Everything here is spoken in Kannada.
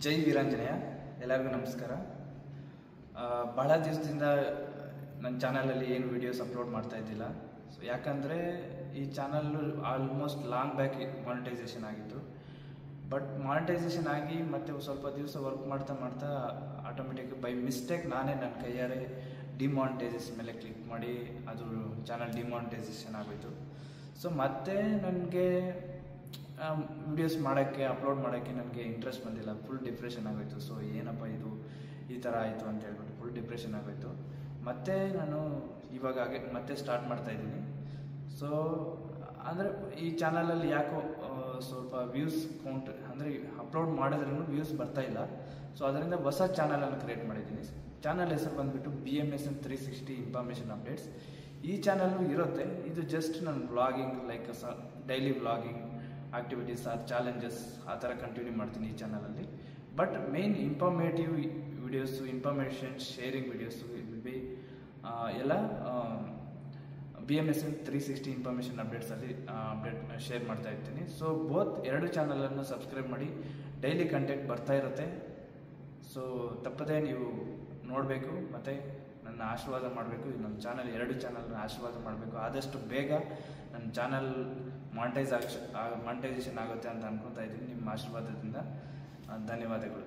ಜೈ ವೀರಾಂಜನೇಯ ಎಲ್ಲರಿಗೂ ನಮಸ್ಕಾರ. ಬಹಳ ದಿವಸದಿಂದ ನನ್ನ ಚಾನಲಲ್ಲಿ ಏನು ವೀಡಿಯೋಸ್ ಅಪ್ಲೋಡ್ ಮಾಡ್ತಾ ಇದ್ದಿಲ್ಲ. ಸೊ ಯಾಕಂದರೆ ಈ channel almost long back monetization ಆಗಿತ್ತು. ಬಟ್ ಮಾನಿಟೈಸೇಷನ್ ಆಗಿ ಮತ್ತೆ ಸ್ವಲ್ಪ ದಿವಸ ವರ್ಕ್ ಮಾಡ್ತಾ ಮಾಡ್ತಾ ಆಟೋಮೆಟಿಕ್ ಬೈ ಮಿಸ್ಟೇಕ್ ನಾನೇ ನನ್ನ ಕೈಯಾರೆ ಡಿಮಾನಿಟೈಸೇಷನ್ ಮೇಲೆ ಕ್ಲಿಕ್ ಮಾಡಿ ಅದು ಚಾನಲ್ ಡಿಮಾನಿಟೈಸೇಷನ್ ಆಗೋಯಿತು. ಸೊ ಮತ್ತೆ ನನಗೆ ವಿಡಿಯೋಸ್ ಮಾಡೋಕ್ಕೆ ಅಪ್ಲೋಡ್ ಮಾಡೋಕ್ಕೆ ನನಗೆ ಇಂಟ್ರೆಸ್ಟ್ ಬಂದಿಲ್ಲ. ಫುಲ್ ಡಿಪ್ರೆಷನ್ ಆಗೋಯಿತು. ಸೊ ಏನಪ್ಪ ಇದು ಈ ಥರ ಆಯಿತು ಅಂತ ಹೇಳ್ಬಿಟ್ಟು ಫುಲ್ ಡಿಪ್ರೆಷನ್ ಆಗೋಯಿತು. ಮತ್ತೆ ನಾನು ಇವಾಗ ಮತ್ತೆ ಸ್ಟಾರ್ಟ್ ಮಾಡ್ತಾಯಿದ್ದೀನಿ. ಸೊ ಅಂದರೆ ಈ ಚಾನಲಲ್ಲಿ ಯಾಕೋ ಸ್ವಲ್ಪ ವ್ಯೂಸ್ ಕೌಂಟ್ ಅಂದರೆ ಅಪ್ಲೋಡ್ ಮಾಡಿದ್ರೂ ವ್ಯೂಸ್ ಬರ್ತಾಯಿಲ್ಲ. ಸೊ ಅದರಿಂದ ಹೊಸ ಚಾನಲನ್ನು ಕ್ರಿಯೇಟ್ ಮಾಡಿದ್ದೀನಿ. ಚಾನಲ್ ಹೆಸರು ಬಂದುಬಿಟ್ಟು BMSN 360 ಇನ್ಫಾರ್ಮೇಷನ್ ಅಪ್ಡೇಟ್ಸ್. ಈ ಚಾನಲ್ಲು ಇರುತ್ತೆ. ಇದು ಜಸ್ಟ್ ನನ್ನ vlogging like daily vlogging activities or challenges ಆ ಥರ ಕಂಟಿನ್ಯೂ ಮಾಡ್ತೀನಿ ಈ ಚಾನಲಲ್ಲಿ. But main informative videos, information sharing videos ಬಿ ಎಲ್ಲ BMSN 360 ಇನ್ಫಾರ್ಮೇಷನ್ ಅಪ್ಡೇಟ್ಸಲ್ಲಿ ಅಪ್ಡೇಟ್ ಶೇರ್ ಮಾಡ್ತಾ ಇರ್ತೀನಿ. ಸೊ ಎರಡು ಚಾನಲನ್ನು ಸಬ್ಸ್ಕ್ರೈಬ್ ಮಾಡಿ, ಡೈಲಿ ಕಂಟೆಂಟ್ ಬರ್ತಾ ಇರುತ್ತೆ. ಸೊ ತಪ್ಪದೇ ನೀವು ನೋಡಬೇಕು ಮತ್ತು ನನ್ನ ಆಶೀರ್ವಾದ ಮಾಡಬೇಕು. ನಮ್ಮ ಚಾನಲ್ ಎರಡು ಚಾನಲ್ನ ಆಶೀರ್ವಾದ ಮಾಡಬೇಕು. ಆದಷ್ಟು ಬೇಗ ನನ್ನ ಚಾನಲ್ ಮಾನಿಟೈಸೇಷನ್ ಆಗುತ್ತೆ ಅಂತ ಅನ್ಕೊತಾ ಇದ್ದೀನಿ. ನಿಮ್ಮ ಆಶೀರ್ವಾದದಿಂದ ಧನ್ಯವಾದಗಳು.